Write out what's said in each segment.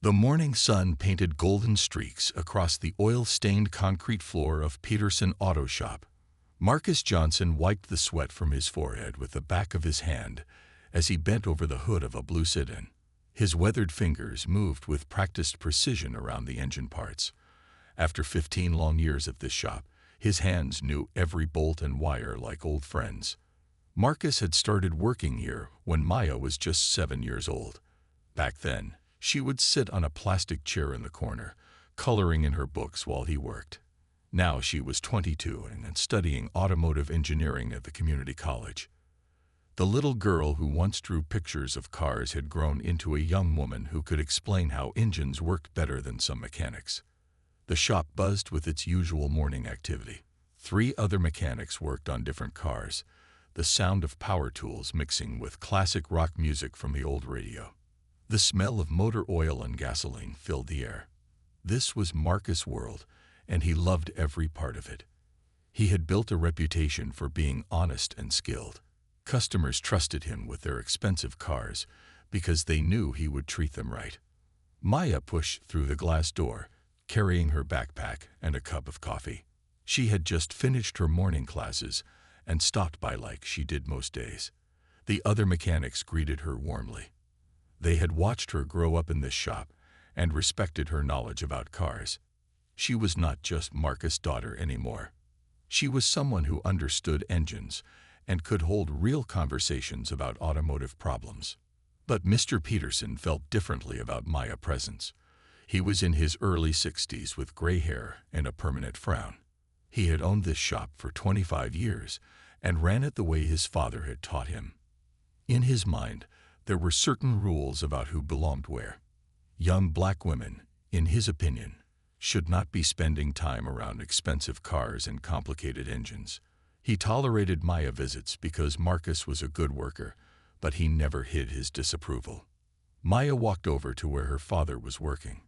The morning sun painted golden streaks across the oil-stained concrete floor of Peterson Auto Shop. Marcus Johnson wiped the sweat from his forehead with the back of his hand as he bent over the hood of a blue sedan. His weathered fingers moved with practiced precision around the engine parts. After 15 long years at this shop, his hands knew every bolt and wire like old friends. Marcus had started working here when Maya was just 7 years old. Back then, she would sit on a plastic chair in the corner, coloring in her books while he worked. Now she was 22 and studying automotive engineering at the community college. The little girl who once drew pictures of cars had grown into a young woman who could explain how engines worked better than some mechanics. The shop buzzed with its usual morning activity. 3 other mechanics worked on different cars, the sound of power tools mixing with classic rock music from the old radio. The smell of motor oil and gasoline filled the air. This was Marcus' world, and he loved every part of it. He had built a reputation for being honest and skilled. Customers trusted him with their expensive cars because they knew he would treat them right. Maya pushed through the glass door, carrying her backpack and a cup of coffee. She had just finished her morning classes and stopped by like she did most days. The other mechanics greeted her warmly. They had watched her grow up in this shop and respected her knowledge about cars. She was not just Marcus' daughter anymore. She was someone who understood engines and could hold real conversations about automotive problems. But Mr. Peterson felt differently about Maya's presence. He was in his early 60s with gray hair and a permanent frown. He had owned this shop for 25 years and ran it the way his father had taught him. In his mind, there were certain rules about who belonged where. Young black women, in his opinion, should not be spending time around expensive cars and complicated engines. He tolerated Maya visits because Marcus was a good worker, but he never hid his disapproval. Maya walked over to where her father was working.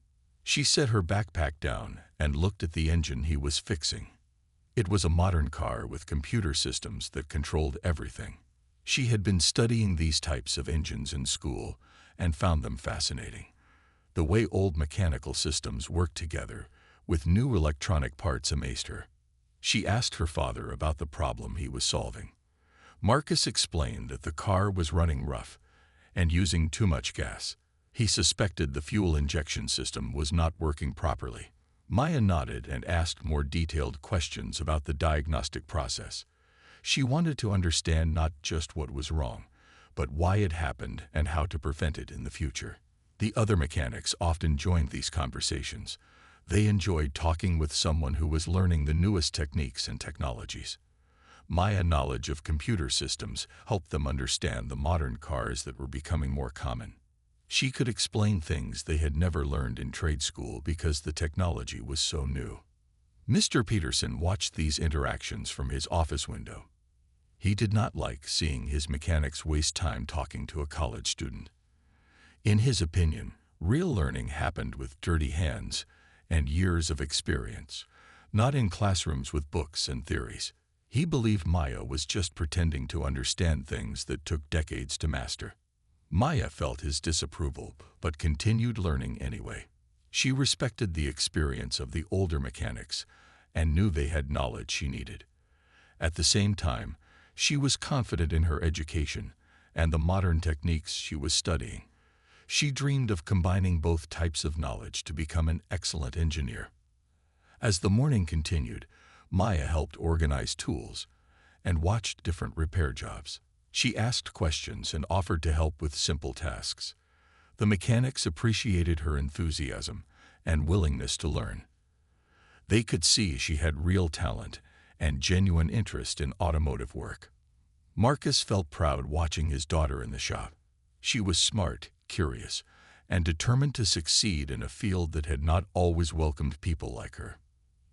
She set her backpack down and looked at the engine he was fixing. It was a modern car with computer systems that controlled everything. She had been studying these types of engines in school and found them fascinating. The way old mechanical systems worked together with new electronic parts amazed her. She asked her father about the problem he was solving. Marcus explained that the car was running rough and using too much gas. He suspected the fuel injection system was not working properly. Maya nodded and asked more detailed questions about the diagnostic process. She wanted to understand not just what was wrong, but why it happened and how to prevent it in the future. The other mechanics often joined these conversations. They enjoyed talking with someone who was learning the newest techniques and technologies. Maya's knowledge of computer systems helped them understand the modern cars that were becoming more common. She could explain things they had never learned in trade school because the technology was so new. Mr. Peterson watched these interactions from his office window. He did not like seeing his mechanics waste time talking to a college student. In his opinion, real learning happened with dirty hands and years of experience, not in classrooms with books and theories. He believed Maya was just pretending to understand things that took decades to master. Maya felt his disapproval, but continued learning anyway. She respected the experience of the older mechanics and knew they had knowledge she needed. At the same time, she was confident in her education and the modern techniques she was studying. She dreamed of combining both types of knowledge to become an excellent engineer. As the morning continued, Maya helped organize tools and watched different repair jobs. She asked questions and offered to help with simple tasks. The mechanics appreciated her enthusiasm and willingness to learn. They could see she had real talent and genuine interest in automotive work. Marcus felt proud watching his daughter in the shop. She was smart, curious, and determined to succeed in a field that had not always welcomed people like her.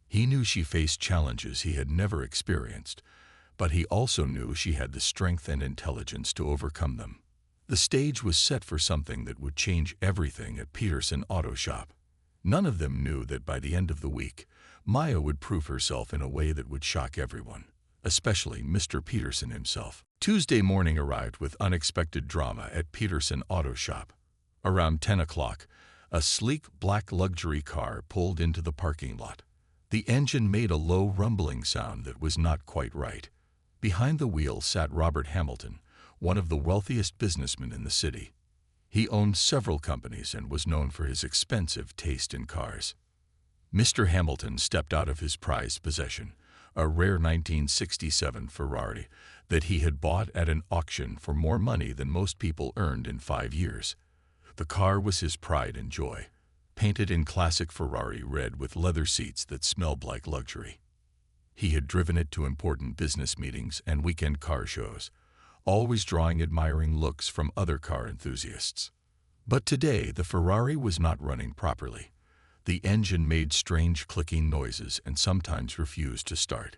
He knew she faced challenges he had never experienced, but he also knew she had the strength and intelligence to overcome them. The stage was set for something that would change everything at Peterson Auto Shop. None of them knew that by the end of the week, Maya would prove herself in a way that would shock everyone, especially Mr. Peterson himself. Tuesday morning arrived with unexpected drama at Peterson Auto Shop. Around 10 o'clock, A sleek black luxury car pulled into the parking lot. The engine made a low rumbling sound that was not quite right. Behind the wheel sat Robert Hamilton, one of the wealthiest businessmen in the city. He owned several companies and was known for his expensive taste in cars. Mr. Hamilton stepped out of his prized possession, a rare 1967 Ferrari that he had bought at an auction for more money than most people earned in 5 years. The car was his pride and joy, painted in classic Ferrari red with leather seats that smelled like luxury. He had driven it to important business meetings and weekend car shows, always drawing admiring looks from other car enthusiasts. But today, the Ferrari was not running properly. The engine made strange clicking noises and sometimes refused to start.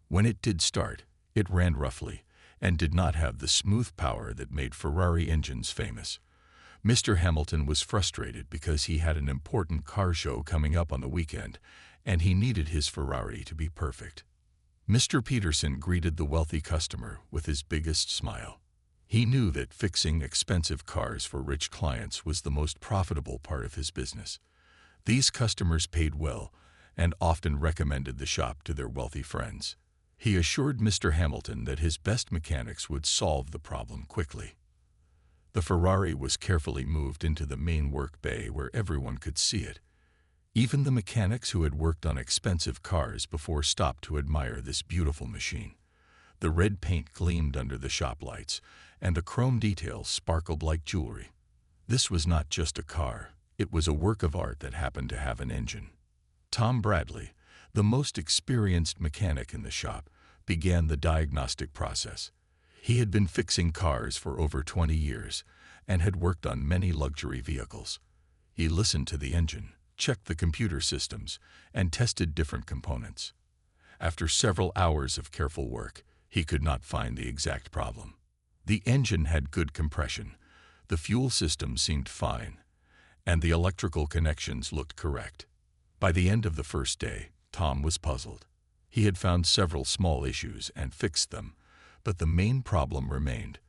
When it did start, it ran roughly and did not have the smooth power that made Ferrari engines famous. Mr. Hamilton was frustrated because he had an important car show coming up on the weekend, and he needed his Ferrari to be perfect. Mr. Peterson greeted the wealthy customer with his biggest smile. He knew that fixing expensive cars for rich clients was the most profitable part of his business. These customers paid well and often recommended the shop to their wealthy friends. He assured Mr. Hamilton that his best mechanics would solve the problem quickly. The Ferrari was carefully moved into the main work bay where everyone could see it. Even the mechanics who had worked on expensive cars before stopped to admire this beautiful machine. The red paint gleamed under the shop lights, and the chrome details sparkled like jewelry. This was not just a car, it was a work of art that happened to have an engine. Tom Bradley, the most experienced mechanic in the shop, began the diagnostic process. He had been fixing cars for over 20 years and had worked on many luxury vehicles. He listened to the engine, checked the computer systems, and tested different components. After several hours of careful work, he could not find the exact problem. The engine had good compression, the fuel system seemed fine, and the electrical connections looked correct. By the end of the first day, Tom was puzzled. He had found several small issues and fixed them, but the main problem remained.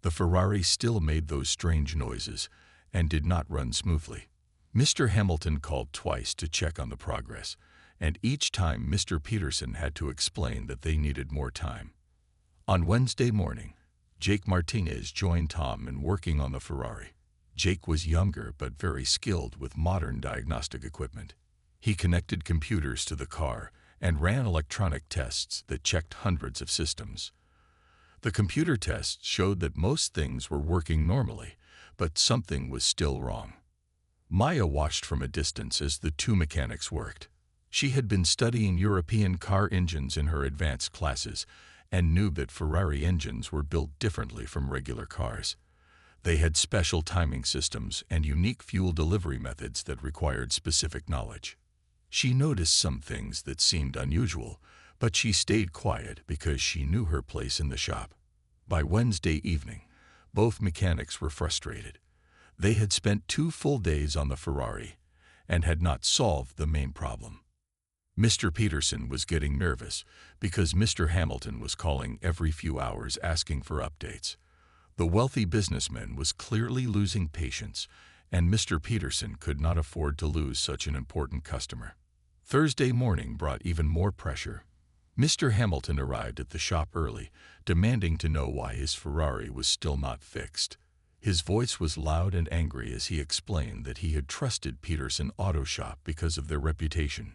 The Ferrari still made those strange noises and did not run smoothly. Mr. Hamilton called twice to check on the progress, and each time Mr. Peterson had to explain that they needed more time. On Wednesday morning, Jake Martinez joined Tom in working on the Ferrari. Jake was younger but very skilled with modern diagnostic equipment. He connected computers to the car and ran electronic tests that checked hundreds of systems. The computer tests showed that most things were working normally, but something was still wrong. Maya watched from a distance as the two mechanics worked. She had been studying European car engines in her advanced classes and knew that Ferrari engines were built differently from regular cars. They had special timing systems and unique fuel delivery methods that required specific knowledge. She noticed some things that seemed unusual, but she stayed quiet because she knew her place in the shop. By Wednesday evening, both mechanics were frustrated. They had spent 2 full days on the Ferrari and had not solved the main problem. Mr. Peterson was getting nervous because Mr. Hamilton was calling every few hours asking for updates. The wealthy businessman was clearly losing patience, and Mr. Peterson could not afford to lose such an important customer. Thursday morning brought even more pressure. Mr. Hamilton arrived at the shop early, demanding to know why his Ferrari was still not fixed. His voice was loud and angry as he explained that he had trusted Peterson Auto Shop because of their reputation.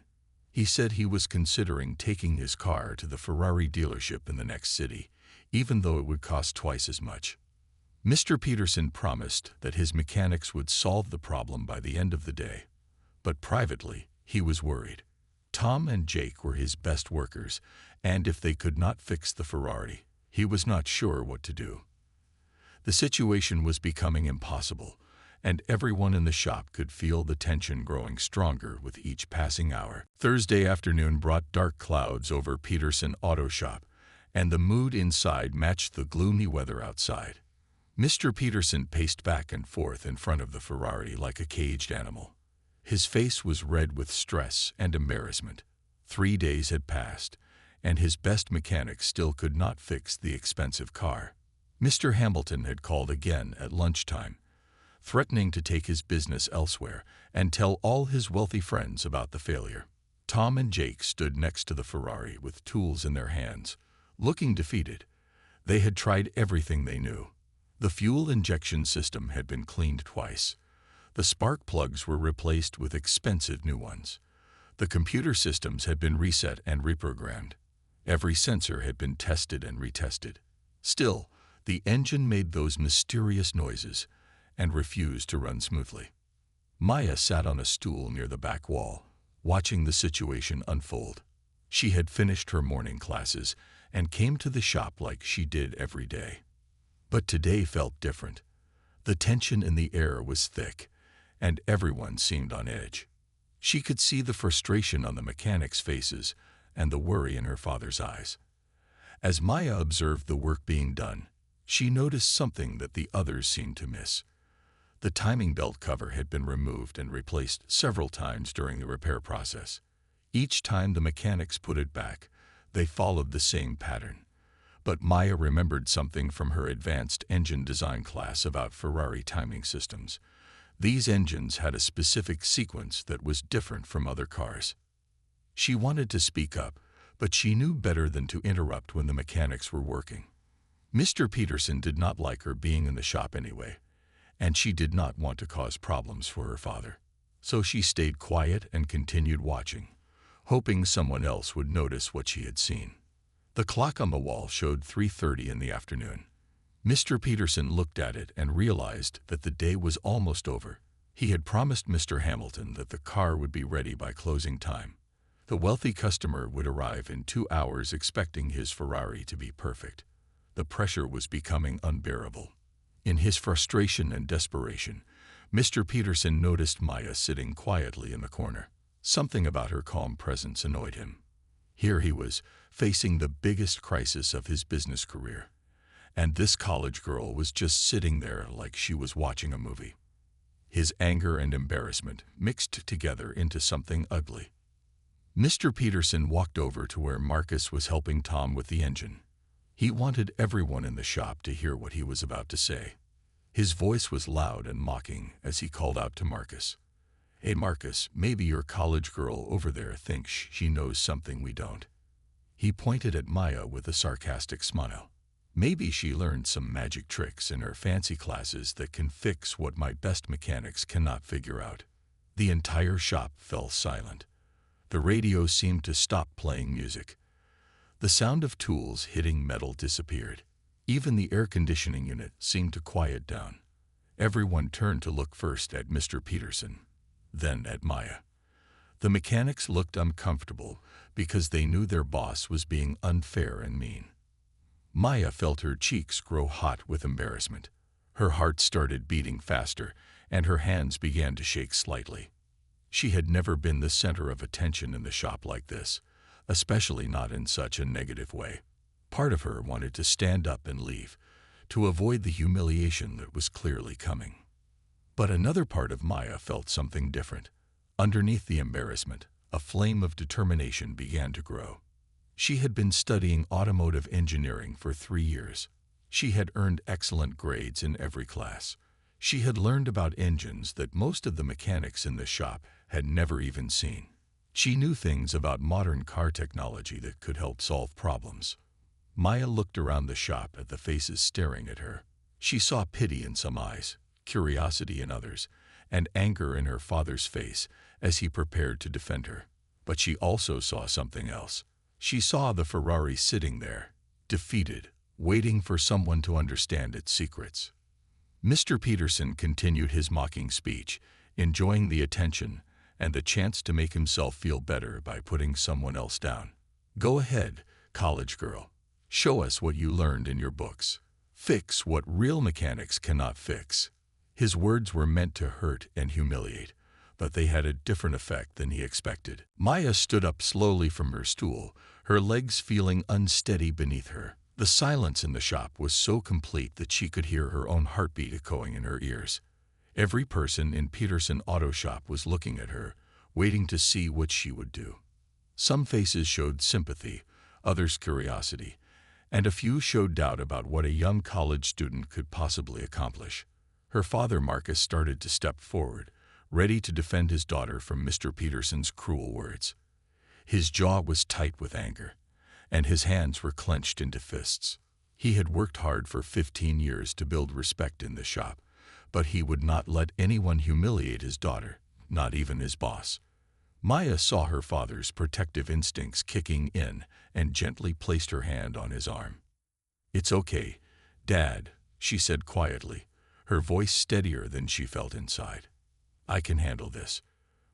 He said he was considering taking his car to the Ferrari dealership in the next city, even though it would cost twice as much. Mr. Peterson promised that his mechanics would solve the problem by the end of the day, but privately, he was worried. Tom and Jake were his best workers, and if they could not fix the Ferrari, he was not sure what to do. The situation was becoming impossible, and everyone in the shop could feel the tension growing stronger with each passing hour. Thursday afternoon brought dark clouds over Peterson Auto Shop, and the mood inside matched the gloomy weather outside. Mr. Peterson paced back and forth in front of the Ferrari like a caged animal. His face was red with stress and embarrassment. 3 days had passed, and his best mechanic still could not fix the expensive car. Mr. Hamilton had called again at lunchtime. threatening to take his business elsewhere and tell all his wealthy friends about the failure. Tom and Jake stood next to the Ferrari with tools in their hands, looking defeated. They had tried everything they knew. The fuel injection system had been cleaned twice. The spark plugs were replaced with expensive new ones. The computer systems had been reset and reprogrammed. Every sensor had been tested and retested. Still, the engine made those mysterious noises and refused to run smoothly. Maya sat on a stool near the back wall, watching the situation unfold. She had finished her morning classes and came to the shop like she did every day. But today felt different. The tension in the air was thick, and everyone seemed on edge. She could see the frustration on the mechanics' faces and the worry in her father's eyes. As Maya observed the work being done, she noticed something that the others seemed to miss. The timing belt cover had been removed and replaced several times during the repair process. Each time the mechanics put it back, they followed the same pattern. But Maya remembered something from her advanced engine design class about Ferrari timing systems. These engines had a specific sequence that was different from other cars. She wanted to speak up, but she knew better than to interrupt when the mechanics were working. Mr. Peterson did not like her being in the shop anyway, and she did not want to cause problems for her father. So she stayed quiet and continued watching, hoping someone else would notice what she had seen. The clock on the wall showed 3:30 in the afternoon. Mr. Peterson looked at it and realized that the day was almost over. He had promised Mr. Hamilton that the car would be ready by closing time. The wealthy customer would arrive in 2 hours expecting his Ferrari to be perfect. The pressure was becoming unbearable. In his frustration and desperation, Mr. Peterson noticed Maya sitting quietly in the corner. Something about her calm presence annoyed him. Here he was, facing the biggest crisis of his business career. And this college girl was just sitting there like she was watching a movie. His anger and embarrassment mixed together into something ugly. Mr. Peterson walked over to where Marcus was helping Tom with the engine. He wanted everyone in the shop to hear what he was about to say. His voice was loud and mocking as he called out to Marcus. "Hey Marcus, maybe your college girl over there thinks she knows something we don't." He pointed at Maya with a sarcastic smile. "Maybe she learned some magic tricks in her fancy classes that can fix what my best mechanics cannot figure out." The entire shop fell silent. The radio seemed to stop playing music. The sound of tools hitting metal disappeared. Even the air conditioning unit seemed to quiet down. Everyone turned to look first at Mr. Peterson, then at Maya. The mechanics looked uncomfortable because they knew their boss was being unfair and mean. Maya felt her cheeks grow hot with embarrassment. Her heart started beating faster, and her hands began to shake slightly. She had never been the center of attention in the shop like this, especially not in such a negative way. Part of her wanted to stand up and leave, to avoid the humiliation that was clearly coming. But another part of Maya felt something different. Underneath the embarrassment, a flame of determination began to grow. She had been studying automotive engineering for 3 years. She had earned excellent grades in every class. She had learned about engines that most of the mechanics in the shop had never even seen. She knew things about modern car technology that could help solve problems. Maya looked around the shop at the faces staring at her. She saw pity in some eyes, curiosity in others, and anger in her father's face as he prepared to defend her. But she also saw something else. She saw the Ferrari sitting there, defeated, waiting for someone to understand its secrets. Mr. Peterson continued his mocking speech, enjoying the attention and the chance to make himself feel better by putting someone else down. "Go ahead, college girl. Show us what you learned in your books. Fix what real mechanics cannot fix." His words were meant to hurt and humiliate, but they had a different effect than he expected. Maya stood up slowly from her stool, her legs feeling unsteady beneath her. The silence in the shop was so complete that she could hear her own heartbeat echoing in her ears. Every person in Peterson Auto Shop was looking at her, waiting to see what she would do. Some faces showed sympathy, others curiosity, and a few showed doubt about what a young college student could possibly accomplish. Her father, Marcus, started to step forward, ready to defend his daughter from Mr. Peterson's cruel words. His jaw was tight with anger, and his hands were clenched into fists. He had worked hard for 15 years to build respect in the shop, but he would not let anyone humiliate his daughter, not even his boss. Maya saw her father's protective instincts kicking in and gently placed her hand on his arm. "It's okay, Dad," she said quietly, her voice steadier than she felt inside. "I can handle this."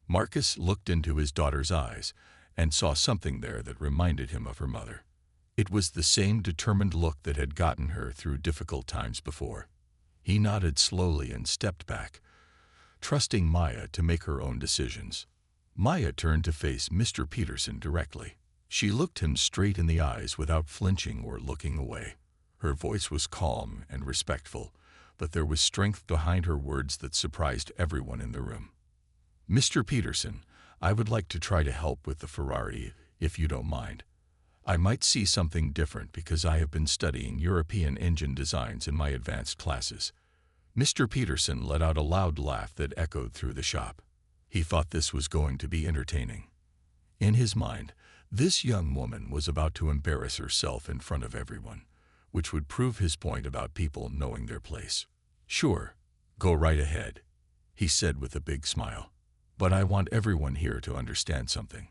Marcus looked into his daughter's eyes and saw something there that reminded him of her mother. It was the same determined look that had gotten her through difficult times before. He nodded slowly and stepped back, trusting Maya to make her own decisions. Maya turned to face Mr. Peterson directly. She looked him straight in the eyes without flinching or looking away. Her voice was calm and respectful, but there was strength behind her words that surprised everyone in the room. "Mr. Peterson, I would like to try to help with the Ferrari, if you don't mind. I might see something different because I have been studying European engine designs in my advanced classes." Mr. Peterson let out a loud laugh that echoed through the shop. He thought this was going to be entertaining. In his mind, this young woman was about to embarrass herself in front of everyone, which would prove his point about people knowing their place. "Sure, go right ahead," he said with a big smile. "But I want everyone here to understand something.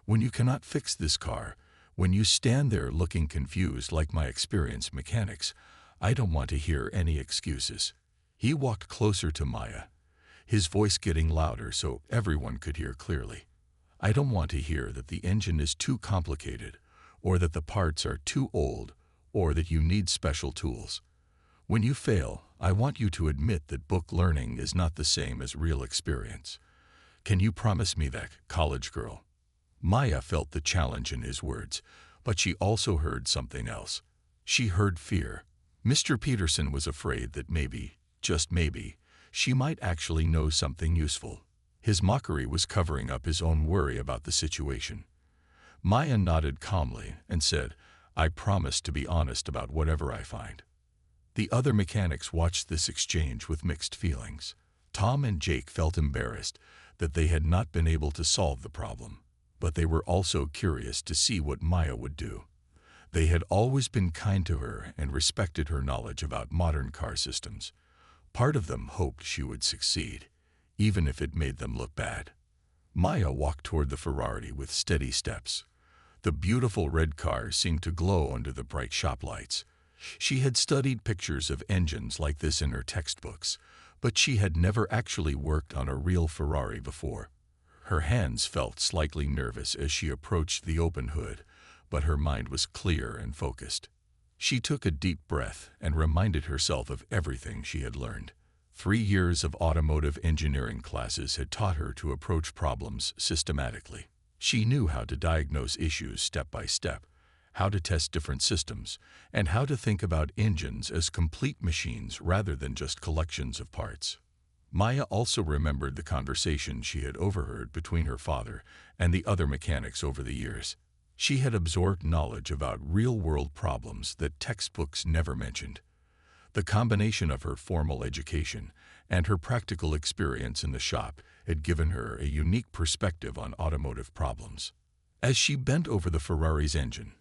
When you cannot fix this car, when you stand there looking confused like my experienced mechanics, I don't want to hear any excuses." He walked closer to Maya, his voice getting louder so everyone could hear clearly. "I don't want to hear that the engine is too complicated, or that the parts are too old, or that you need special tools. When you fail, I want you to admit that book learning is not the same as real experience. Can you promise me that, college girl?" Maya felt the challenge in his words, but she also heard something else. She heard fear. Mr. Peterson was afraid that maybe, just maybe, she might actually know something useful. His mockery was covering up his own worry about the situation. Maya nodded calmly and said, "I promise to be honest about whatever I find." The other mechanics watched this exchange with mixed feelings. Tom and Jake felt embarrassed that they had not been able to solve the problem, but they were also curious to see what Maya would do. They had always been kind to her and respected her knowledge about modern car systems. Part of them hoped she would succeed, even if it made them look bad. Maya walked toward the Ferrari with steady steps. The beautiful red car seemed to glow under the bright shop lights. She had studied pictures of engines like this in her textbooks, but she had never actually worked on a real Ferrari before. Her hands felt slightly nervous as she approached the open hood, but her mind was clear and focused. She took a deep breath and reminded herself of everything she had learned. 3 years of automotive engineering classes had taught her to approach problems systematically. She knew how to diagnose issues step by step, how to test different systems, and how to think about engines as complete machines rather than just collections of parts. Maya also remembered the conversation she had overheard between her father and the other mechanics over the years. She had absorbed knowledge about real-world problems that textbooks never mentioned. The combination of her formal education and her practical experience in the shop had given her a unique perspective on automotive problems. As she bent over the Ferrari's engine,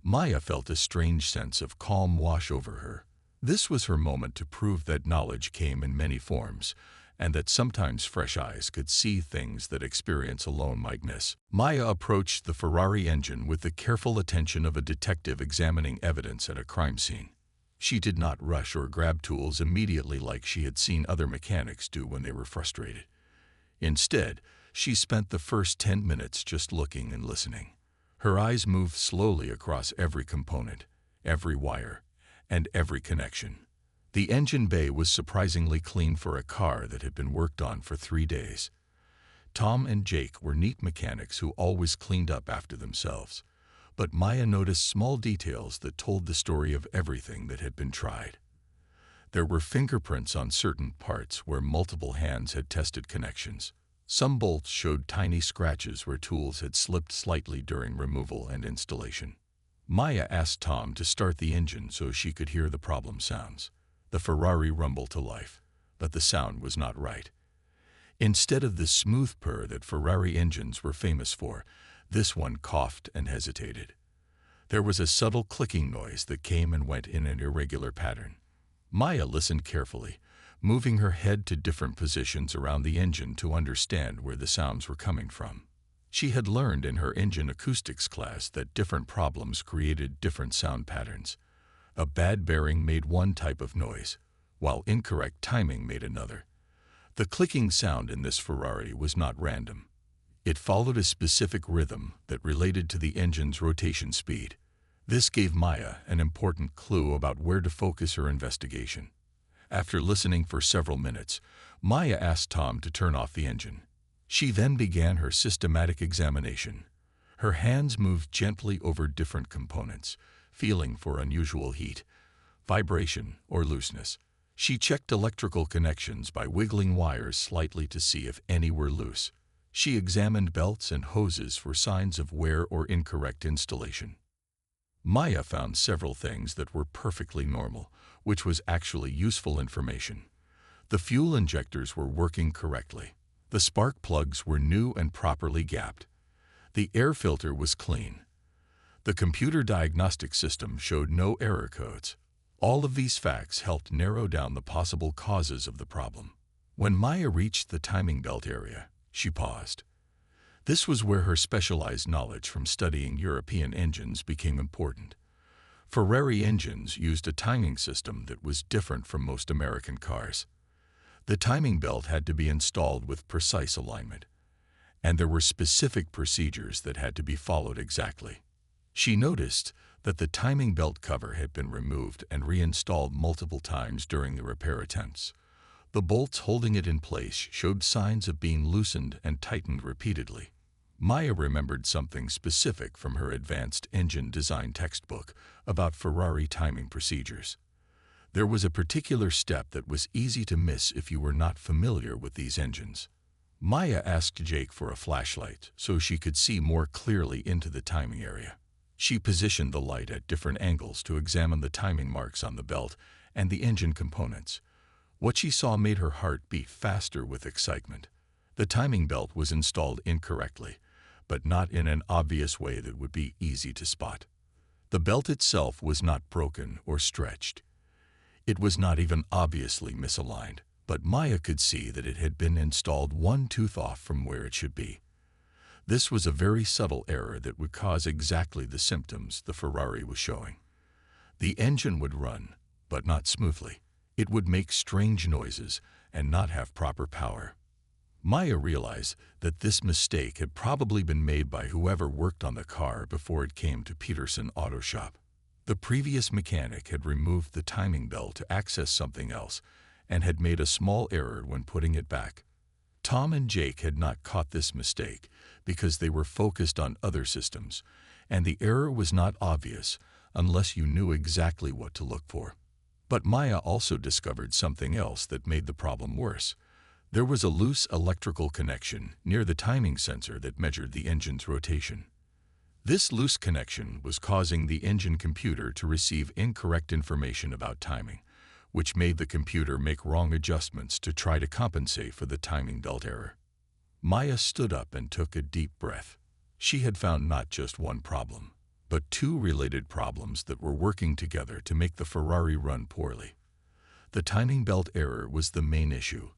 Maya felt a strange sense of calm wash over her. This was her moment to prove that knowledge came in many forms, and that sometimes fresh eyes could see things that experience alone might miss. Maya approached the Ferrari engine with the careful attention of a detective examining evidence at a crime scene. She did not rush or grab tools immediately like she had seen other mechanics do when they were frustrated. Instead, she spent the first 10 minutes just looking and listening. Her eyes moved slowly across every component, every wire, and every connection. The engine bay was surprisingly clean for a car that had been worked on for 3 days. Tom and Jake were neat mechanics who always cleaned up after themselves, but Maya noticed small details that told the story of everything that had been tried. There were fingerprints on certain parts where multiple hands had tested connections. Some bolts showed tiny scratches where tools had slipped slightly during removal and installation. Maya asked Tom to start the engine so she could hear the problem sounds. The Ferrari rumbled to life. but the sound was not right. Instead of the smooth purr that Ferrari engines were famous for, this one coughed and hesitated. There was a subtle clicking noise that came and went in an irregular pattern. Maya listened carefully, moving her head to different positions around the engine to understand where the sounds were coming from. She had learned in her engine acoustics class that different problems created different sound patterns. A bad bearing made one type of noise, while incorrect timing made another. The clicking sound in this Ferrari was not random. It followed a specific rhythm that related to the engine's rotation speed. This gave Maya an important clue about where to focus her investigation. After listening for several minutes, Maya asked Tom to turn off the engine. She then began her systematic examination. Her hands moved gently over different components, feeling for unusual heat, vibration, or looseness. She checked electrical connections by wiggling wires slightly to see if any were loose. She examined belts and hoses for signs of wear or incorrect installation. Maya found several things that were perfectly normal, which was actually useful information. The fuel injectors were working correctly. The spark plugs were new and properly gapped. The air filter was clean. The computer diagnostic system showed no error codes. All of these facts helped narrow down the possible causes of the problem. When Maya reached the timing belt area, she paused. This was where her specialized knowledge from studying European engines became important. Ferrari engines used a timing system that was different from most American cars. The timing belt had to be installed with precise alignment, and there were specific procedures that had to be followed exactly. She noticed that the timing belt cover had been removed and reinstalled multiple times during the repair attempts. The bolts holding it in place showed signs of being loosened and tightened repeatedly. Maya remembered something specific from her advanced engine design textbook about Ferrari timing procedures. There was a particular step that was easy to miss if you were not familiar with these engines. Maya asked Jake for a flashlight so she could see more clearly into the timing area. She positioned the light at different angles to examine the timing marks on the belt and the engine components. What she saw made her heart beat faster with excitement. The timing belt was installed incorrectly, but not in an obvious way that would be easy to spot. The belt itself was not broken or stretched. It was not even obviously misaligned, but Maya could see that it had been installed one tooth off from where it should be. This was a very subtle error that would cause exactly the symptoms the Ferrari was showing. The engine would run, but not smoothly. It would make strange noises and not have proper power. Maya realized that this mistake had probably been made by whoever worked on the car before it came to Peterson Auto Shop. The previous mechanic had removed the timing belt to access something else and had made a small error when putting it back. Tom and Jake had not caught this mistake because they were focused on other systems, and the error was not obvious unless you knew exactly what to look for. But Maya also discovered something else that made the problem worse. There was a loose electrical connection near the timing sensor that measured the engine's rotation. This loose connection was causing the engine computer to receive incorrect information about timing, which made the computer make wrong adjustments to try to compensate for the timing belt error. Maya stood up and took a deep breath. She had found not just one problem, but two related problems that were working together to make the Ferrari run poorly. The timing belt error was the main issue,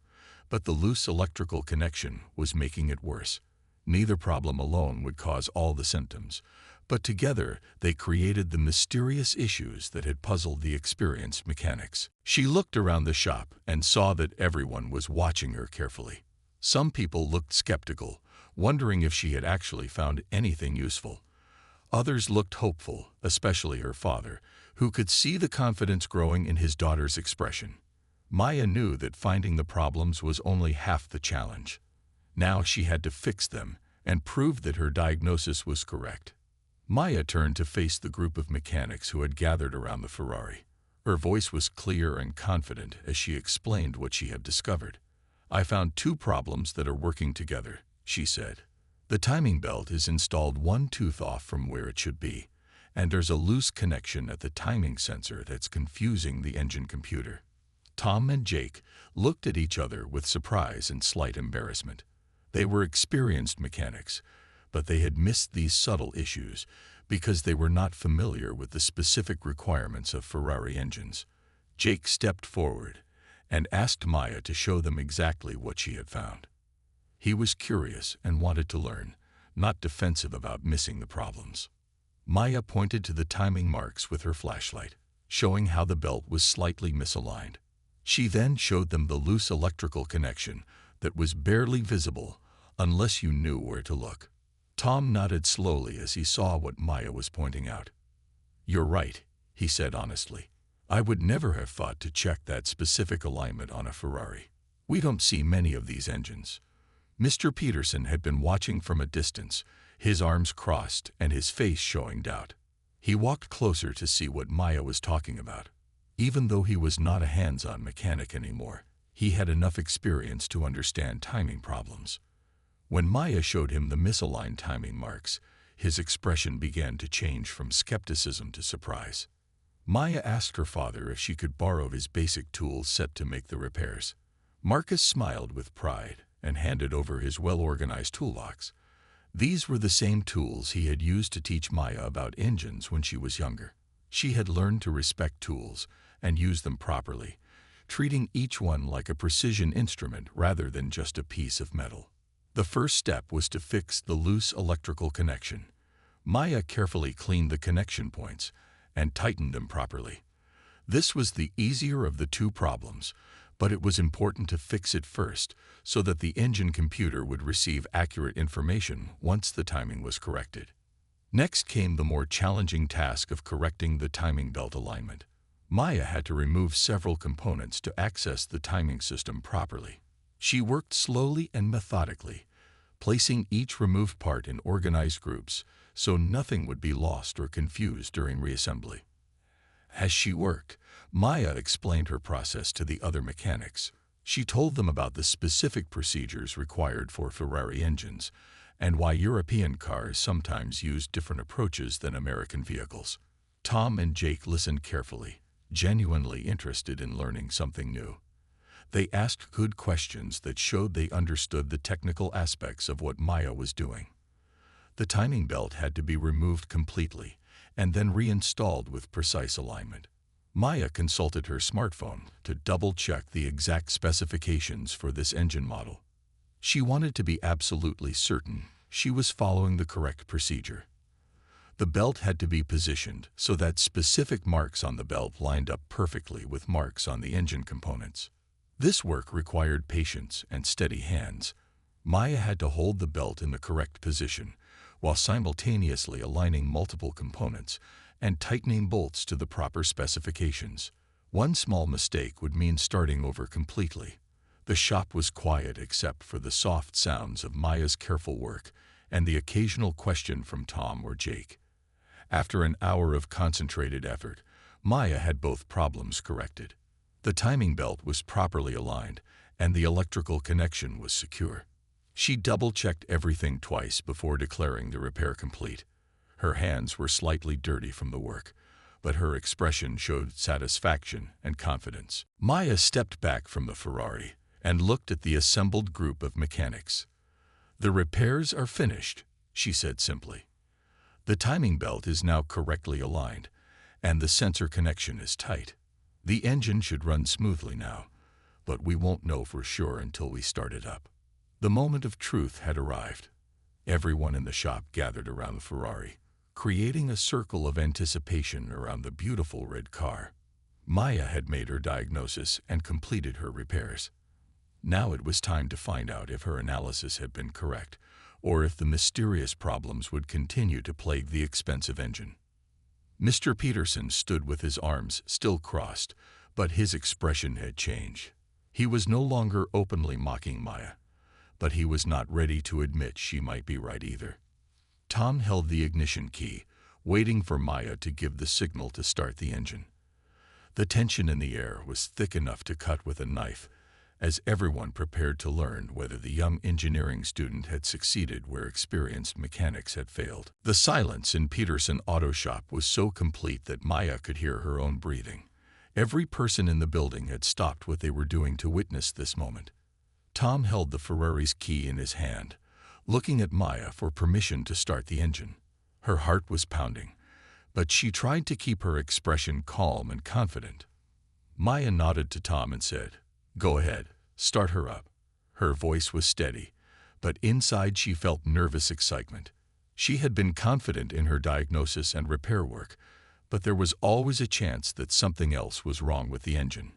but the loose electrical connection was making it worse. Neither problem alone would cause all the symptoms, but together they created the mysterious issues that had puzzled the experienced mechanics. She looked around the shop and saw that everyone was watching her carefully. Some people looked skeptical, wondering if she had actually found anything useful. Others looked hopeful, especially her father, who could see the confidence growing in his daughter's expression. Maya knew that finding the problems was only half the challenge. Now she had to fix them and prove that her diagnosis was correct. Maya turned to face the group of mechanics who had gathered around the Ferrari. Her voice was clear and confident as she explained what she had discovered. "I found two problems that are working together," she said. "The timing belt is installed one tooth off from where it should be, and there's a loose connection at the timing sensor that's confusing the engine computer." Tom and Jake looked at each other with surprise and slight embarrassment. They were experienced mechanics, but they had missed these subtle issues because they were not familiar with the specific requirements of Ferrari engines. Jake stepped forward and asked Maya to show them exactly what she had found. He was curious and wanted to learn, not defensive about missing the problems. Maya pointed to the timing marks with her flashlight, showing how the belt was slightly misaligned. She then showed them the loose electrical connection that was barely visible unless you knew where to look. Tom nodded slowly as he saw what Maya was pointing out. "You're right," he said honestly. "I would never have thought to check that specific alignment on a Ferrari. We don't see many of these engines." Mr. Peterson had been watching from a distance, his arms crossed and his face showing doubt. He walked closer to see what Maya was talking about. Even though he was not a hands-on mechanic anymore, he had enough experience to understand timing problems. When Maya showed him the misaligned timing marks, his expression began to change from skepticism to surprise. Maya asked her father if she could borrow his basic tools set to make the repairs. Marcus smiled with pride and handed over his well-organized toolbox. These were the same tools he had used to teach Maya about engines when she was younger. She had learned to respect tools and use them properly, treating each one like a precision instrument rather than just a piece of metal. The first step was to fix the loose electrical connection. Maya carefully cleaned the connection points and tightened them properly. This was the easier of the two problems, but it was important to fix it first so that the engine computer would receive accurate information once the timing was corrected. Next came the more challenging task of correcting the timing belt alignment. Maya had to remove several components to access the timing system properly. She worked slowly and methodically, placing each removed part in organized groups so nothing would be lost or confused during reassembly. As she worked, Maya explained her process to the other mechanics. She told them about the specific procedures required for Ferrari engines and why European cars sometimes use different approaches than American vehicles. Tom and Jake listened carefully, genuinely interested in learning something new. They asked good questions that showed they understood the technical aspects of what Maya was doing. The timing belt had to be removed completely and then reinstalled with precise alignment. Maya consulted her smartphone to double-check the exact specifications for this engine model. She wanted to be absolutely certain she was following the correct procedure. The belt had to be positioned so that specific marks on the belt lined up perfectly with marks on the engine components. This work required patience and steady hands. Maya had to hold the belt in the correct position while simultaneously aligning multiple components and tightening bolts to the proper specifications. One small mistake would mean starting over completely. The shop was quiet except for the soft sounds of Maya's careful work and the occasional question from Tom or Jake. After an hour of concentrated effort, Maya had both problems corrected. The timing belt was properly aligned and the electrical connection was secure. She double-checked everything twice before declaring the repair complete. Her hands were slightly dirty from the work, but her expression showed satisfaction and confidence. Maya stepped back from the Ferrari and looked at the assembled group of mechanics. "The repairs are finished," she said simply. "The timing belt is now correctly aligned, and the sensor connection is tight. The engine should run smoothly now, but we won't know for sure until we start it up." The moment of truth had arrived. Everyone in the shop gathered around the Ferrari, creating a circle of anticipation around the beautiful red car. Maya had made her diagnosis and completed her repairs. Now it was time to find out if her analysis had been correct, or if the mysterious problems would continue to plague the expensive engine. Mr. Peterson stood with his arms still crossed, but his expression had changed. He was no longer openly mocking Maya, but he was not ready to admit she might be right either. Tom held the ignition key, waiting for Maya to give the signal to start the engine. The tension in the air was thick enough to cut with a knife, as everyone prepared to learn whether the young engineering student had succeeded where experienced mechanics had failed. The silence in Peterson Auto Shop was so complete that Maya could hear her own breathing, Every person in the building had stopped what they were doing to witness this moment. Tom held the Ferrari's key in his hand, looking at Maya for permission to start the engine. Her heart was pounding, but she tried to keep her expression calm and confident. Maya nodded to Tom and said, "Go ahead, start her up." Her voice was steady, but inside she felt nervous excitement. She had been confident in her diagnosis and repair work, but there was always a chance that something else was wrong with the engine.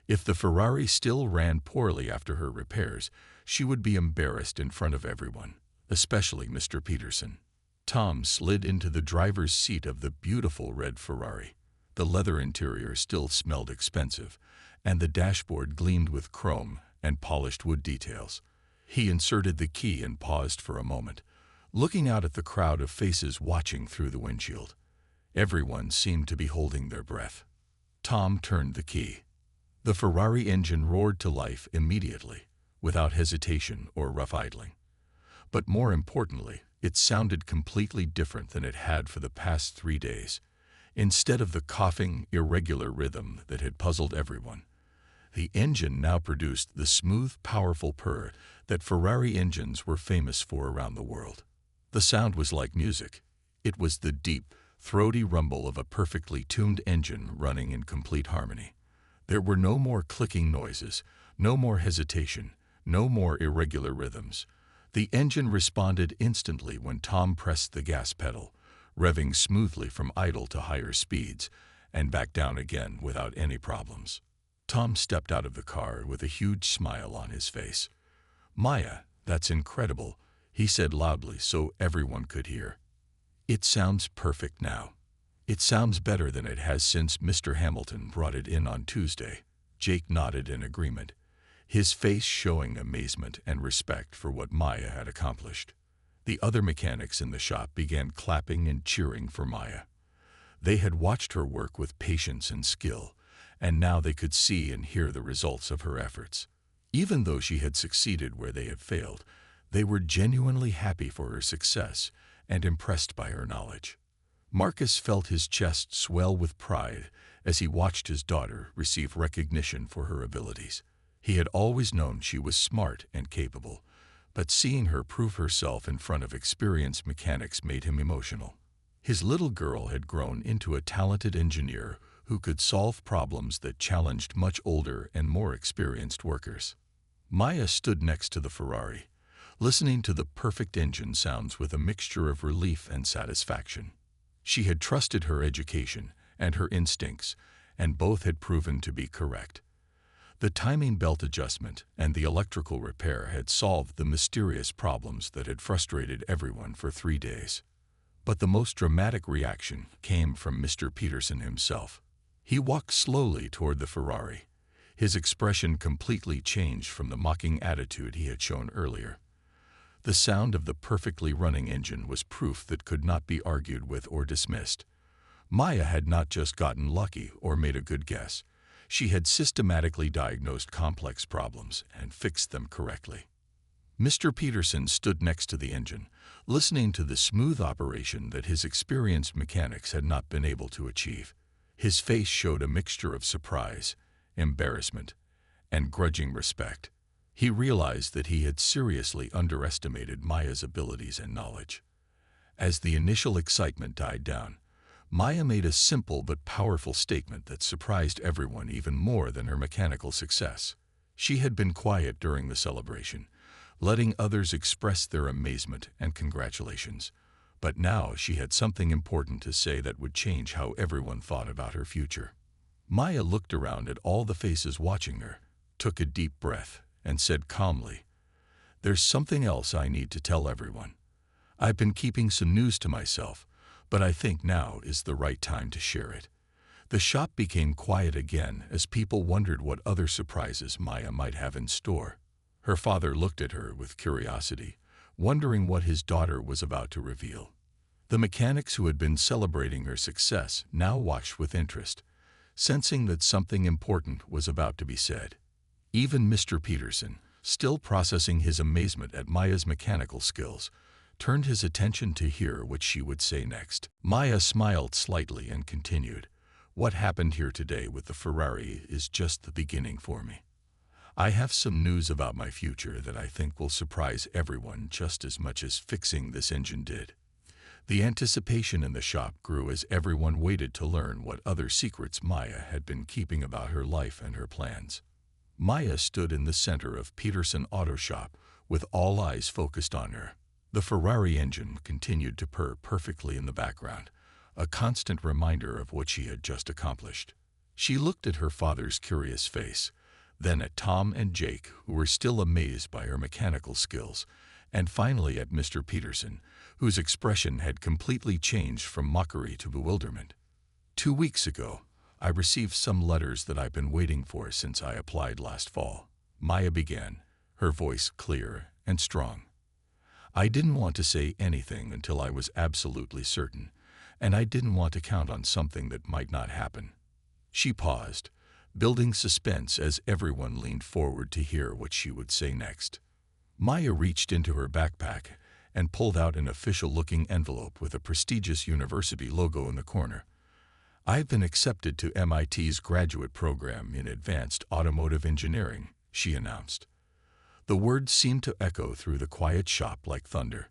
If the Ferrari still ran poorly after her repairs, she would be embarrassed in front of everyone, especially Mr. Peterson. Tom slid into the driver's seat of the beautiful red Ferrari. The leather interior still smelled expensive, and the dashboard gleamed with chrome and polished wood details. He inserted the key and paused for a moment, looking out at the crowd of faces watching through the windshield. Everyone seemed to be holding their breath. Tom turned the key. The Ferrari engine roared to life immediately, without hesitation or rough idling. But more importantly, it sounded completely different than it had for the past 3 days. Instead of the coughing, irregular rhythm that had puzzled everyone, the engine now produced the smooth, powerful purr that Ferrari engines were famous for around the world. The sound was like music. It was the deep, throaty rumble of a perfectly tuned engine running in complete harmony. There were no more clicking noises, no more hesitation, no more irregular rhythms. The engine responded instantly when Tom pressed the gas pedal, revving smoothly from idle to higher speeds, and back down again without any problems. Tom stepped out of the car with a huge smile on his face. "Maya, that's incredible," he said loudly so everyone could hear. "It sounds perfect now. It sounds better than it has since Mr. Hamilton brought it in on Tuesday." Jake nodded in agreement, his face showing amazement and respect for what Maya had accomplished. The other mechanics in the shop began clapping and cheering for Maya. They had watched her work with patience and skill, and now they could see and hear the results of her efforts. Even though she had succeeded where they had failed, they were genuinely happy for her success and impressed by her knowledge. Marcus felt his chest swell with pride as he watched his daughter receive recognition for her abilities. He had always known she was smart and capable, but seeing her prove herself in front of experienced mechanics made him emotional. His little girl had grown into a talented engineer who could solve problems that challenged much older and more experienced workers. Maya stood next to the Ferrari, listening to the perfect engine sounds with a mixture of relief and satisfaction. She had trusted her education and her instincts, and both had proven to be correct. The timing belt adjustment and the electrical repair had solved the mysterious problems that had frustrated everyone for 3 days. But the most dramatic reaction came from Mr. Peterson himself. He walked slowly toward the Ferrari. His expression completely changed from the mocking attitude he had shown earlier. The sound of the perfectly running engine was proof that could not be argued with or dismissed. Maya had not just gotten lucky or made a good guess. She had systematically diagnosed complex problems and fixed them correctly. Mr. Peterson stood next to the engine, listening to the smooth operation that his experienced mechanics had not been able to achieve. His face showed a mixture of surprise, embarrassment, and grudging respect. He realized that he had seriously underestimated Maya's abilities and knowledge. As the initial excitement died down, Maya made a simple but powerful statement that surprised everyone even more than her mechanical success. She had been quiet during the celebration, letting others express their amazement and congratulations. But now she had something important to say that would change how everyone thought about her future. Maya looked around at all the faces watching her, took a deep breath, and said calmly, "There's something else I need to tell everyone. I've been keeping some news to myself, but I think now is the right time to share it." The shop became quiet again as people wondered what other surprises Maya might have in store. Her father looked at her with curiosity, wondering what his daughter was about to reveal. The mechanics who had been celebrating her success now watched with interest, sensing that something important was about to be said. Even Mr. Peterson, still processing his amazement at Maya's mechanical skills, turned his attention to hear what she would say next. Maya smiled slightly and continued, What happened here today with the Ferrari is just the beginning for me. I have some news about my future that I think will surprise everyone just as much as fixing this engine did. The anticipation in the shop grew as everyone waited to learn what other secrets Maya had been keeping about her life and her plans. Maya stood in the center of Peterson Auto Shop, with all eyes focused on her. The Ferrari engine continued to purr perfectly in the background, a constant reminder of what she had just accomplished. She looked at her father's curious face, then at Tom and Jake, who were still amazed by her mechanical skills, and finally at Mr. Peterson, whose expression had completely changed from mockery to bewilderment. 2 weeks ago, I received some letters that I've been waiting for since I applied last fall. Maya began, her voice clear and strong. I didn't want to say anything until I was absolutely certain, and I didn't want to count on something that might not happen. She paused, building suspense as everyone leaned forward to hear what she would say next. Maya reached into her backpack and pulled out an official-looking envelope with a prestigious university logo in the corner. I've been accepted to MIT's graduate program in advanced automotive engineering, she announced. The words seemed to echo through the quiet shop like thunder.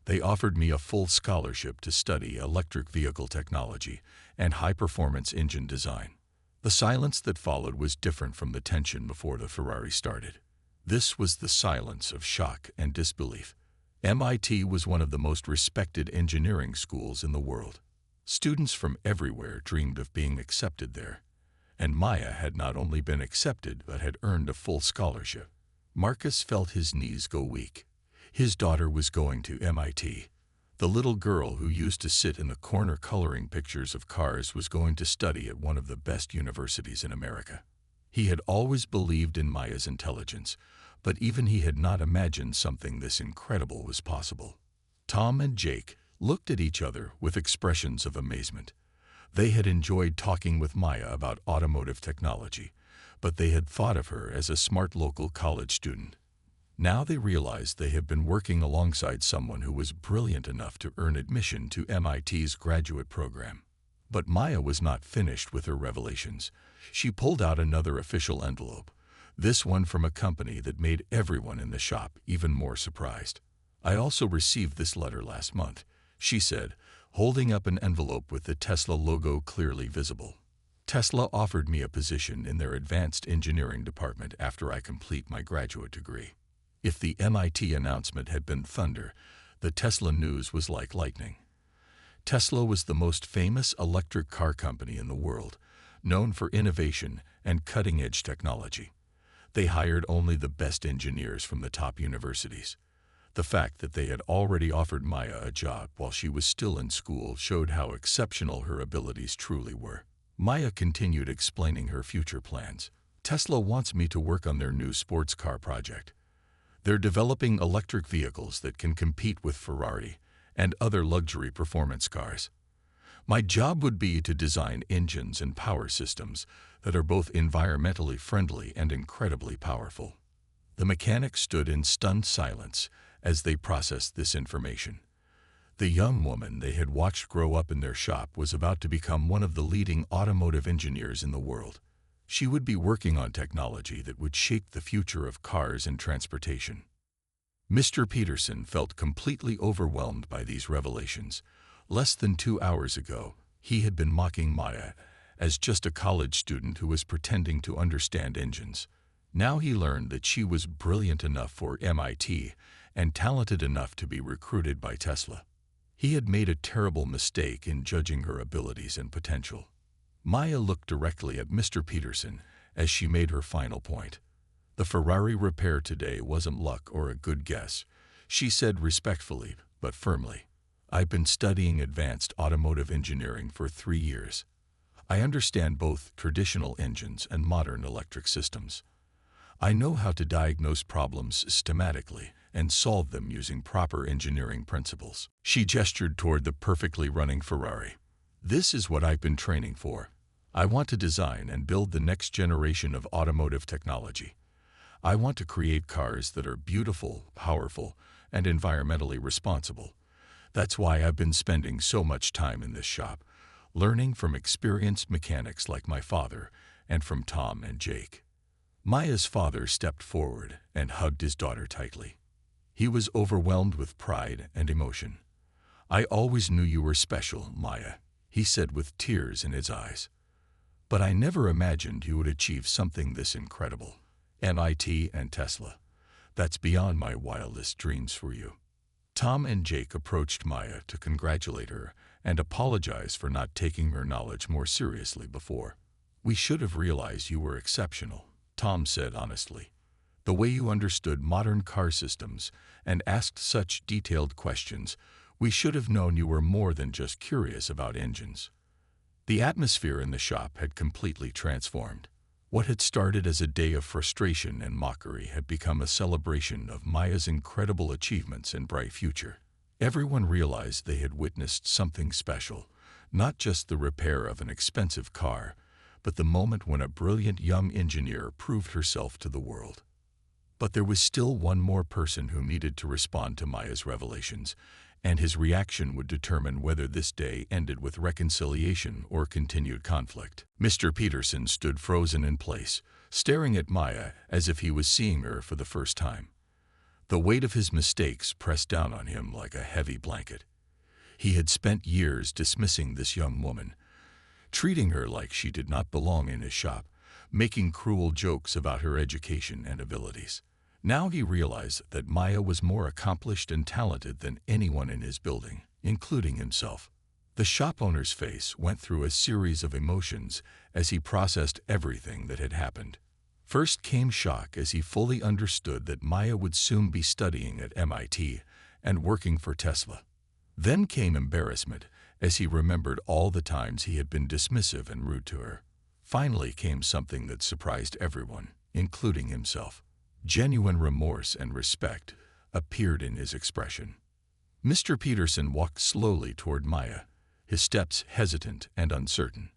They offered me a full scholarship to study electric vehicle technology and high-performance engine design. The silence that followed was different from the tension before the Ferrari started. This was the silence of shock and disbelief. MIT was one of the most respected engineering schools in the world. Students from everywhere dreamed of being accepted there, and Maya had not only been accepted but had earned a full scholarship. Marcus felt his knees go weak. His daughter was going to MIT. The little girl who used to sit in the corner coloring pictures of cars was going to study at one of the best universities in America. He had always believed in Maya's intelligence, but even he had not imagined something this incredible was possible. Tom and Jake looked at each other with expressions of amazement. They had enjoyed talking with Maya about automotive technology, but they had thought of her as a smart local college student. Now they realized they had been working alongside someone who was brilliant enough to earn admission to MIT's graduate program. But Maya was not finished with her revelations. She pulled out another official envelope, this one from a company that made everyone in the shop even more surprised. I also received this letter last month, she said, holding up an envelope with the Tesla logo clearly visible. Tesla offered me a position in their advanced engineering department after I complete my graduate degree. If the MIT announcement had been thunder, the Tesla news was like lightning. Tesla was the most famous electric car company in the world, known for innovation and cutting-edge technology. They hired only the best engineers from the top universities. The fact that they had already offered Maya a job while she was still in school showed how exceptional her abilities truly were. Maya continued explaining her future plans. Tesla wants me to work on their new sports car project. They're developing electric vehicles that can compete with Ferrari and other luxury performance cars. My job would be to design engines and power systems that are both environmentally friendly and incredibly powerful. The mechanics stood in stunned silence as they processed this information. The young woman they had watched grow up in their shop was about to become one of the leading automotive engineers in the world. She would be working on technology that would shape the future of cars and transportation. Mr. Peterson felt completely overwhelmed by these revelations. Less than 2 hours ago, he had been mocking Maya as just a college student who was pretending to understand engines. Now he learned that she was brilliant enough for MIT and talented enough to be recruited by Tesla. He had made a terrible mistake in judging her abilities and potential. Maya looked directly at Mr. Peterson as she made her final point. The Ferrari repair today wasn't luck or a good guess, she said respectfully but firmly. I've been studying advanced automotive engineering for 3 years. I understand both traditional engines and modern electric systems. I know how to diagnose problems systematically and solve them using proper engineering principles. She gestured toward the perfectly running Ferrari. This is what I've been training for. I want to design and build the next generation of automotive technology. I want to create cars that are beautiful, powerful, and environmentally responsible. That's why I've been spending so much time in this shop, learning from experienced mechanics like my father and from Tom and Jake. Maya's father stepped forward and hugged his daughter tightly. He was overwhelmed with pride and emotion. "I always knew you were special, Maya," he said with tears in his eyes. "But I never imagined you would achieve something this incredible. MIT and Tesla. That's beyond my wildest dreams for you." Tom and Jake approached Maya to congratulate her and apologize for not taking her knowledge more seriously before. "We should have realized you were exceptional," Tom said honestly. "The way you understood modern car systems and asked such detailed questions, we should have known you were more than just curious about engines." The atmosphere in the shop had completely transformed. What had started as a day of frustration and mockery had become a celebration of Maya's incredible achievements and bright future. Everyone realized they had witnessed something special, not just the repair of an expensive car, but the moment when a brilliant young engineer proved herself to the world. But there was still one more person who needed to respond to Maya's revelations, and his reaction would determine whether this day ended with reconciliation or continued conflict. Mr. Peterson stood frozen in place, staring at Maya as if he was seeing her for the first time. The weight of his mistakes pressed down on him like a heavy blanket. He had spent years dismissing this young woman, treating her like she did not belong in his shop, making cruel jokes about her education and abilities. Now he realized that Maya was more accomplished and talented than anyone in his building, including himself. The shop owner's face went through a series of emotions as he processed everything that had happened. First came shock as he fully understood that Maya would soon be studying at MIT and working for Tesla. Then came embarrassment as he remembered all the times he had been dismissive and rude to her. Finally came something that surprised everyone, including himself. Genuine remorse and respect appeared in his expression. Mr. Peterson walked slowly toward Maya, his steps hesitant and uncertain.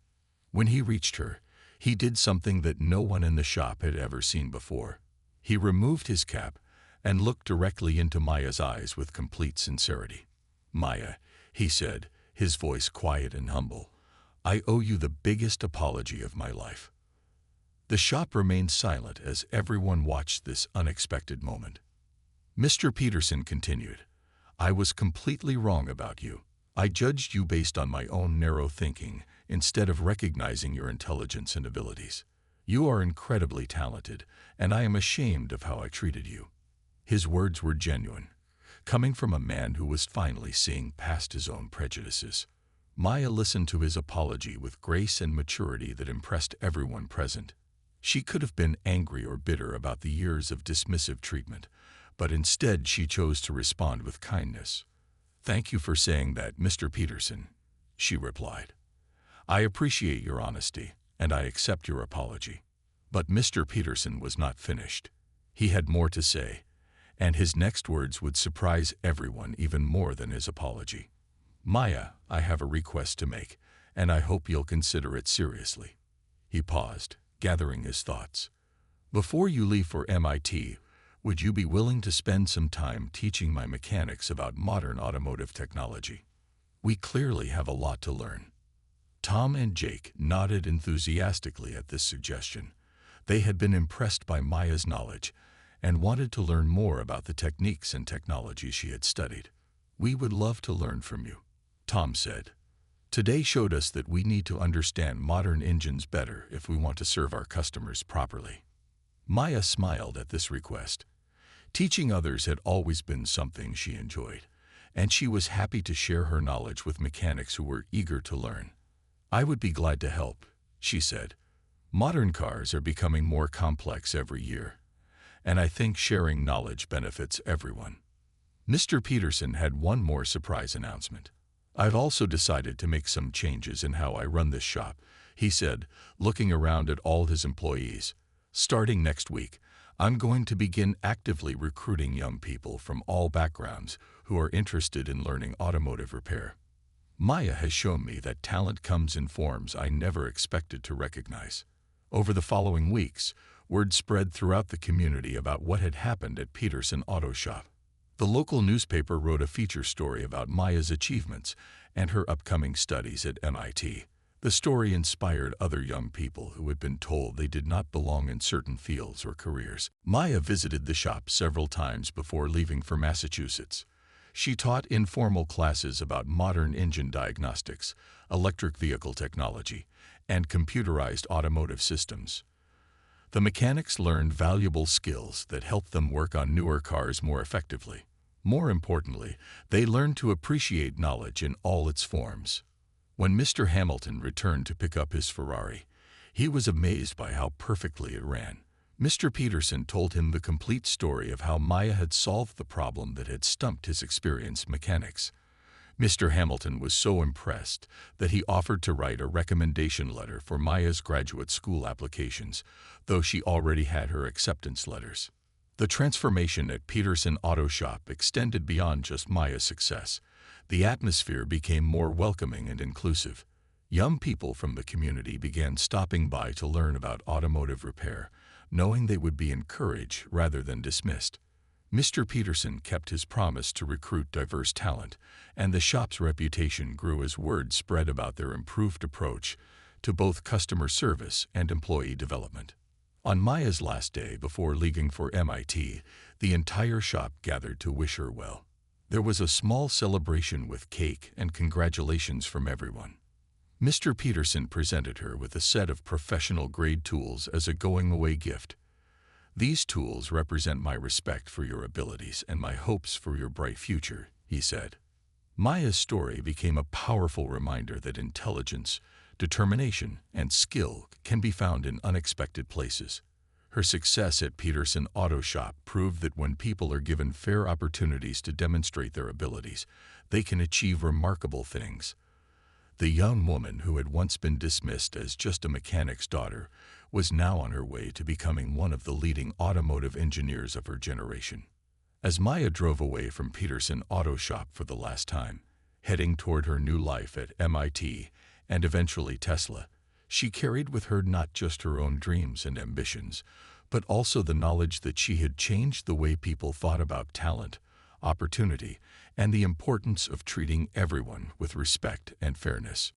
When he reached her, he did something that no one in the shop had ever seen before. He removed his cap and looked directly into Maya's eyes with complete sincerity. "Maya," he said, his voice quiet and humble, "I owe you the biggest apology of my life." The shop remained silent as everyone watched this unexpected moment. Mr. Peterson continued, "I was completely wrong about you. I judged you based on my own narrow thinking instead of recognizing your intelligence and abilities. You are incredibly talented, and I am ashamed of how I treated you." His words were genuine, coming from a man who was finally seeing past his own prejudices. Maya listened to his apology with grace and maturity that impressed everyone present. She could have been angry or bitter about the years of dismissive treatment, but instead she chose to respond with kindness. "Thank you for saying that, Mr. Peterson," she replied. "I appreciate your honesty, and I accept your apology." But Mr. Peterson was not finished. He had more to say, and his next words would surprise everyone even more than his apology. "Maya, I have a request to make, and I hope you'll consider it seriously." He paused, gathering his thoughts. "Before you leave for MIT, would you be willing to spend some time teaching my mechanics about modern automotive technology? We clearly have a lot to learn." Tom and Jake nodded enthusiastically at this suggestion. They had been impressed by Maya's knowledge and wanted to learn more about the techniques and technologies she had studied. "We would love to learn from you," Tom said. "Today showed us that we need to understand modern engines better if we want to serve our customers properly." Maya smiled at this request. Teaching others had always been something she enjoyed, and she was happy to share her knowledge with mechanics who were eager to learn. "I would be glad to help," she said. "Modern cars are becoming more complex every year, and I think sharing knowledge benefits everyone." Mr. Peterson had one more surprise announcement. "I've also decided to make some changes in how I run this shop," he said, looking around at all his employees. "Starting next week, I'm going to begin actively recruiting young people from all backgrounds who are interested in learning automotive repair. Maya has shown me that talent comes in forms I never expected to recognize." Over the following weeks, word spread throughout the community about what had happened at Peterson Auto Shop. The local newspaper wrote a feature story about Maya's achievements and her upcoming studies at MIT. The story inspired other young people who had been told they did not belong in certain fields or careers. Maya visited the shop several times before leaving for Massachusetts. She taught informal classes about modern engine diagnostics, electric vehicle technology, and computerized automotive systems. The mechanics learned valuable skills that helped them work on newer cars more effectively. More importantly, they learned to appreciate knowledge in all its forms. When Mr. Hamilton returned to pick up his Ferrari, he was amazed by how perfectly it ran. Mr. Peterson told him the complete story of how Maya had solved the problem that had stumped his experienced mechanics. Mr. Hamilton was so impressed that he offered to write a recommendation letter for Maya's graduate school applications, though she already had her acceptance letters. The transformation at Peterson Auto Shop extended beyond just Maya's success. The atmosphere became more welcoming and inclusive. Young people from the community began stopping by to learn about automotive repair, knowing they would be encouraged rather than dismissed. Mr. Peterson kept his promise to recruit diverse talent, and the shop's reputation grew as word spread about their improved approach to both customer service and employee development. On Maya's last day before leaving for MIT, the entire shop gathered to wish her well. There was a small celebration with cake and congratulations from everyone. Mr. Peterson presented her with a set of professional-grade tools as a going-away gift. "These tools represent my respect for your abilities and my hopes for your bright future," he said. Maya's story became a powerful reminder that intelligence, determination, and skill can be found in unexpected places. Her success at Peterson Auto Shop proved that when people are given fair opportunities to demonstrate their abilities, they can achieve remarkable things. The young woman who had once been dismissed as just a mechanic's daughter was now on her way to becoming one of the leading automotive engineers of her generation. As Maya drove away from Peterson Auto Shop for the last time, heading toward her new life at MIT and eventually Tesla, she carried with her not just her own dreams and ambitions, but also the knowledge that she had changed the way people thought about talent, opportunity, and the importance of treating everyone with respect and fairness.